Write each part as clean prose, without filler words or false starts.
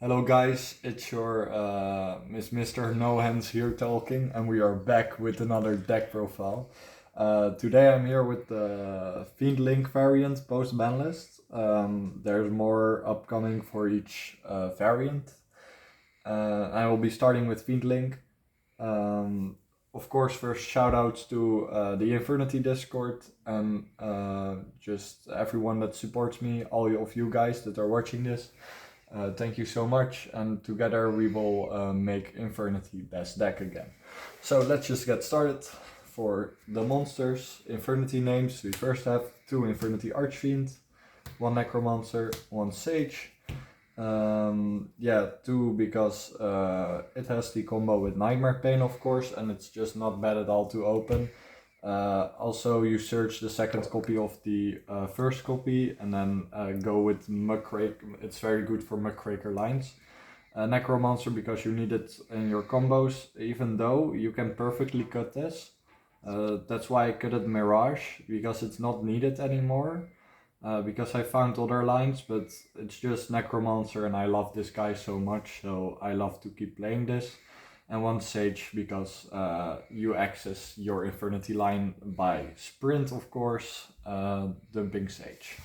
Hello guys, it's your Mr. No Hands here talking, and we are back with another deck profile. Today I'm here with the Fiendlink variant post Banlist. There's more upcoming for each variant. I will be starting with Fiendlink. Of course, first shoutouts to the Infernity Discord and just everyone that supports me, all of you guys that are watching this. Thank you so much, and together we will make Infernity best deck again. So let's just get started. For the monsters, Infernity names, we first have 2 Infernity Archfiend, 1 Necromancer, 1 Sage. 2 because it has the combo with Nightmare Pain, of course, and it's just not bad at all to open. Also, you search the second copy of the first copy and then go with Muckraker. It's very good for Muckraker lines. Necromancer because you need it in your combos, even though you can perfectly cut this. That's why I cut it Mirage, because it's not needed anymore. Because I found other lines, but it's just Necromancer and I love this guy so much, so I love to keep playing this. And 1 Sage because you access your Infernity line by sprint, of course, dumping Sage.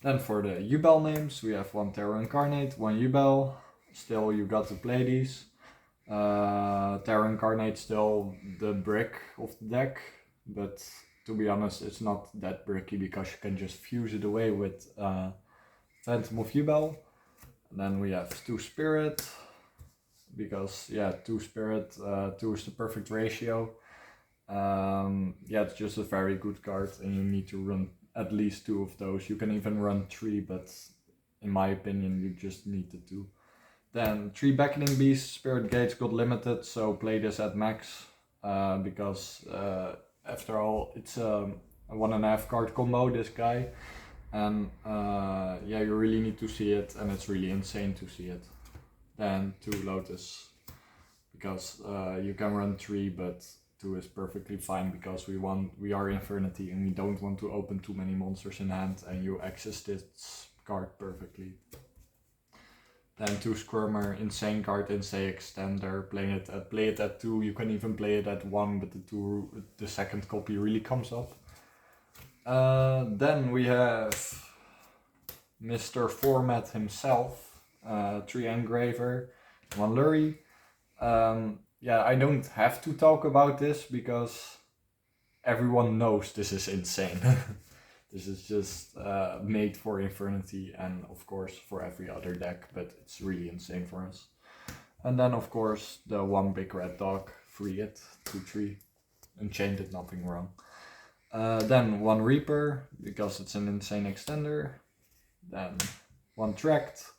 Then for the Yubel names, we have 1 Terror Incarnate, 1 Yubel. Still, you got to play these. Terror Incarnate still the brick of the deck, but to be honest, it's not that bricky because you can just fuse it away with Phantom of Yubel. And then we have 2 Spirit, because 2 Spirit, 2 is the perfect ratio. It's just a very good card and you need to run at least 2 of those. You can even run 3, but in my opinion you just need the 2. Then 3 Beckoning Beasts, Spirit Gates got limited, so play this at max, because after all it's a 1.5 card combo, this guy, and you really need to see it, and it's really insane to see it. Then 2 Lotus, because you can run 3, but 2 is perfectly fine because we are Infernity and we don't want to open too many monsters in hand, and you access this card perfectly. Then 2 Squirmer, insane card, insane extender. Play it at 2. You can even play it at 1, but the second copy really comes up. Then we have Mr. Format himself, 3 Engraver, 1 Lurie. I don't have to talk about this because everyone knows this is insane. This is just made for Infernity and of course for every other deck, but it's really insane for us. And then of course the 1 Big Red Dog, free it, 2/3, enchanted, nothing wrong. Then 1 Reaper, because it's an insane extender. Then 1 Tract.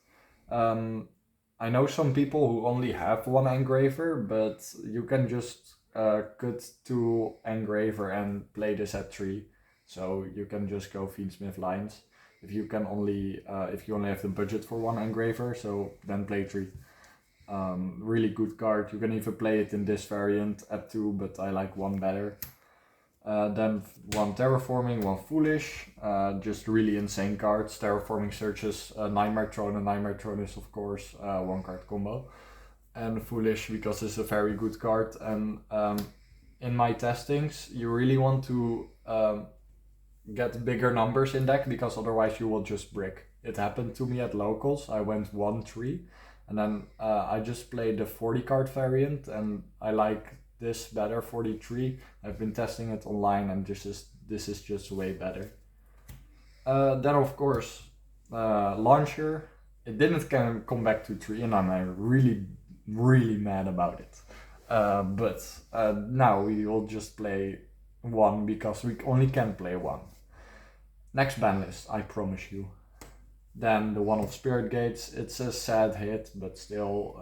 I know some people who only have 1 Engraver, but you can just cut 2 Engraver and play this at 3. So you can just go Fiendsmith lines if you only have the budget for 1 Engraver, so then play 3. Really good card. You can even play it in this variant at 2, but I like 1 better. Then 1 Terraforming, 1 Foolish, just really insane cards. Terraforming searches Nightmare Throne, and Nightmare Throne is of course 1 card combo. And Foolish because it's a very good card, and in my testings you really want to get bigger numbers in deck, because otherwise you will just brick. It happened to me at locals. I went 1-3 and then I just played the 40 card variant and I like this better, 43. I've been testing it online and this is just way better. Then of course Launcher, it didn't come back to 3 and I'm really mad about it. But now we will just play 1 because we only can play 1. Next Banlist, I promise you. Then the 1 of Spirit Gates, it's a sad hit, but still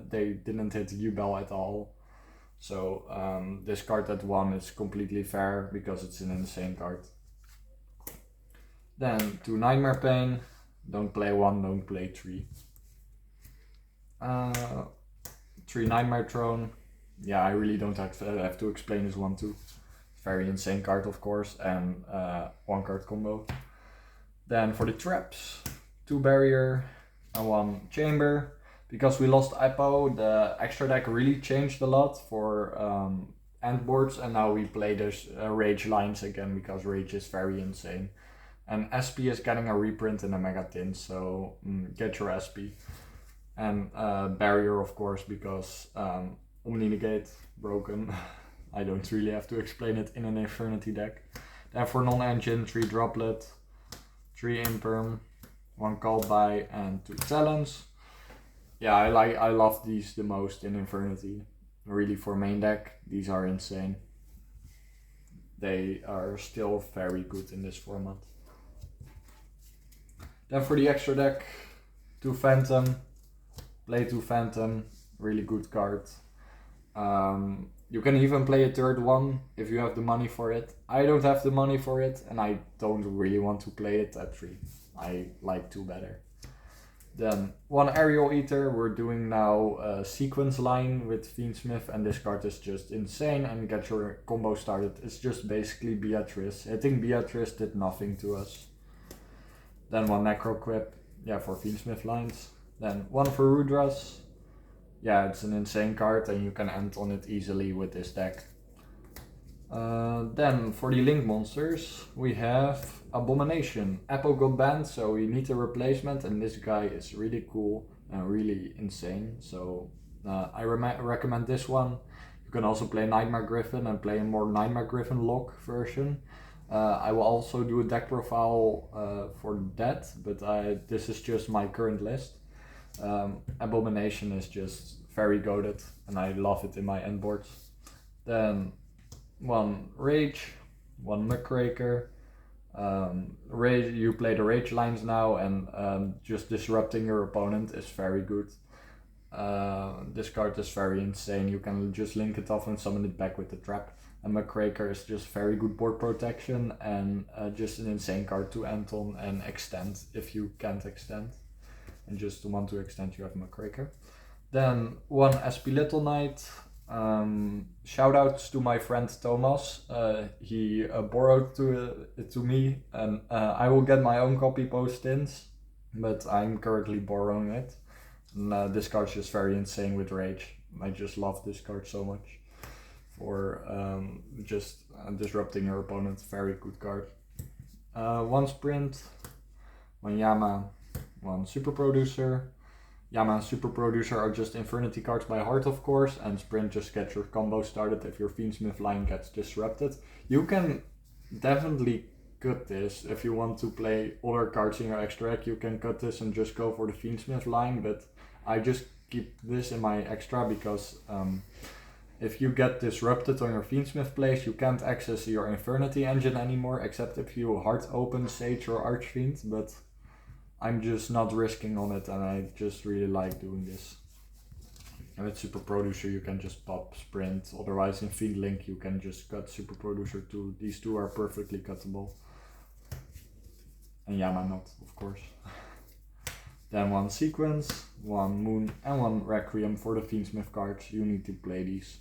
they didn't hit Yubel at all. So this card at 1 is completely fair because it's an insane card. Then 2 Nightmare Pain, don't play 1, don't play 3. 3 Nightmare Throne, I really don't have to explain this one too. Very insane card of course, and 1 card combo. Then for the traps, 2 Barrier, and 1 chamber. Because we lost Eppo, the extra deck really changed a lot for end boards, and now we play those Rage lines again because Rage is very insane. And SP is getting a reprint in a Mega Tin, so get your SP. And Barrier, of course, because Omni Negate, broken. I don't really have to explain it in an Infernity deck. Then for non-engine, 3 Droplet, 3 Imperm, 1 Called By, and 2 Talents. Yeah, I love these the most in Infernity. Really, for main deck, these are insane. They are still very good in this format. Then for the extra deck, 2 Phantom, play 2 Phantom, really good card. You can even play a third one if you have the money for it. I don't have the money for it, and I don't really want to play it at 3. I like 2 better. Then 1 Aerial Eater. We're doing now a sequence line with Fiendsmith, and this card is just insane, and get your combo started. It's just basically Beatrice. Hitting Beatrice did nothing to us. Then 1 Necroquip, yeah, for Fiendsmith lines. Then 1 for Rudras. Yeah, it's an insane card, and you can end on it easily with this deck. Then for the Link monsters, we have Abomination. Apple got banned, so we need a replacement, and this guy is really cool and really insane. So I recommend this one. You can also play Nightmare Griffin and play a more Nightmare Griffin lock version. I will also do a deck profile for that, but this is just my current list. Abomination is just very goated, and I love it in my end boards. Then 1 Rage, 1 Muckraker. Rage, you play the Rage lines now, and just disrupting your opponent is very good. This card is very insane. You can just link it off and summon it back with the trap. And Muckraker is just very good board protection, and just an insane card to end on and extend if you can't extend. And just want to extend, you have Muckraker. Then 1 SP Little Knight. Shout outs to my friend Thomas. He borrowed it to me, and I will get my own copy post-ins, but I'm currently borrowing it. And this card's just very insane with Rage. I just love this card so much for just disrupting your opponent. Very good card. 1 Sprint, 1 Yama, 1 Super Producer. Yama and Super Producer are just Infernity cards by heart, of course, and Sprint just gets your combo started if your Fiendsmith line gets disrupted. You can definitely cut this if you want to play other cards in your extra deck. You can cut this and just go for the Fiendsmith line, but I just keep this in my extra because if you get disrupted on your Fiendsmith plays, you can't access your Infernity engine anymore, except if you hard open Sage or Archfiend, but I'm just not risking on it, and I just really like doing this. And with Super Producer you can just pop Sprint, otherwise in Fiendlink you can just cut Super Producer too. These two are perfectly cuttable. And Yama not, of course. Then 1 Sequence, 1 Moon, and 1 Requiem for the Fiendsmith cards. You need to play these.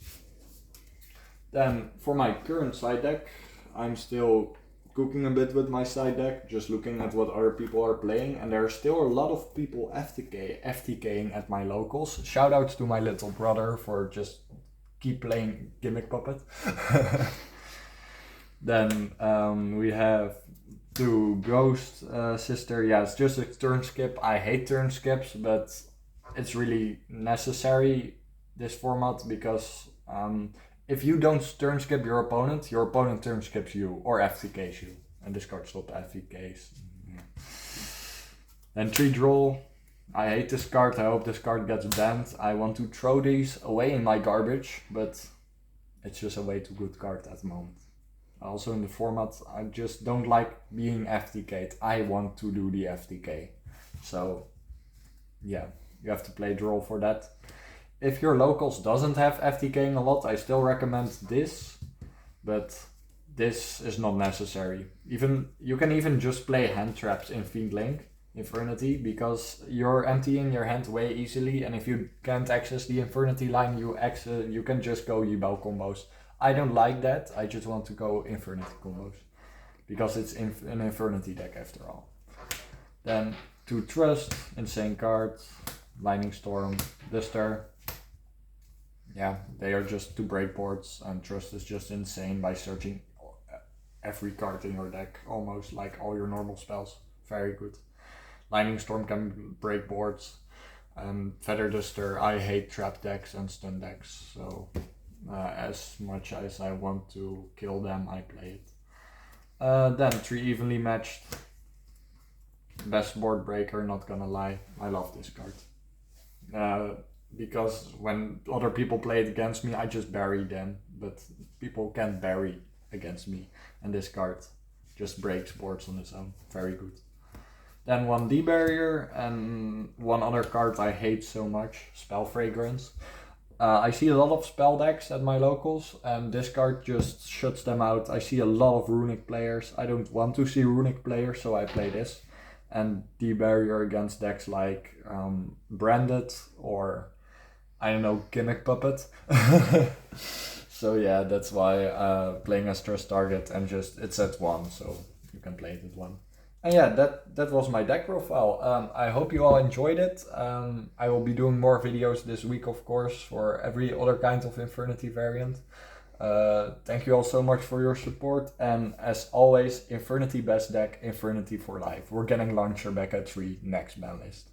Then for my current side deck, I'm still cooking a bit with my side deck, just looking at what other people are playing, and there are still a lot of people FTKing at my locals. Shout outs to my little brother for just keep playing Gimmick Puppet. Then we have 2 Ghost Sister. Yeah, it's just a turn skip. I hate turn skips, but it's really necessary, this format, because if you don't turn skip your opponent turn skips you or FTKs you. And this card stopped FTKs. Then 3 Droll. I hate this card. I hope this card gets banned. I want to throw these away in my garbage, but it's just a way too good card at the moment. Also in the format, I just don't like being FTK'd. I want to do the FTK. So yeah, you have to play Droll for that. If your locals doesn't have FTKing a lot, I still recommend this, but this is not necessary. You can even just play hand traps in Fiendlink, Infernity, because you're emptying your hand way easily, and if you can't access the Infernity line, you can just go Yubel combos. I don't like that, I just want to go Infernity combos, because it's an Infernity deck after all. Then 2 Trust, insane card, Lightning Storm, Dister. Yeah, they are just 2 break boards, and Trust is just insane by searching every card in your deck, almost like all your normal spells. Very good. Lightning Storm can break boards. Feather Duster, I hate trap decks and stun decks, so as much as I want to kill them, I play it. Then 3 Evenly Matched. Best board breaker, not gonna lie. I love this card. Because when other people play it against me, I just bury them. But people can't bury against me. And this card just breaks boards on its own. Very good. Then 1 D-Barrier and one other card I hate so much, Spell Fragrance. I see a lot of spell decks at my locals, and this card just shuts them out. I see a lot of Runic players. I don't want to see Runic players, so I play this. And D-Barrier against decks like Branded or, I don't know, Gimmick Puppet. So yeah, that's why playing as Trust Target, and just it's at 1, so you can play it at 1. And yeah, that was my deck profile. I hope you all enjoyed it. I will be doing more videos this week, of course, for every other kind of Infernity variant. Thank you all so much for your support, and as always, Infernity best deck, Infernity for life. We're getting Launcher back at 3 next Banlist.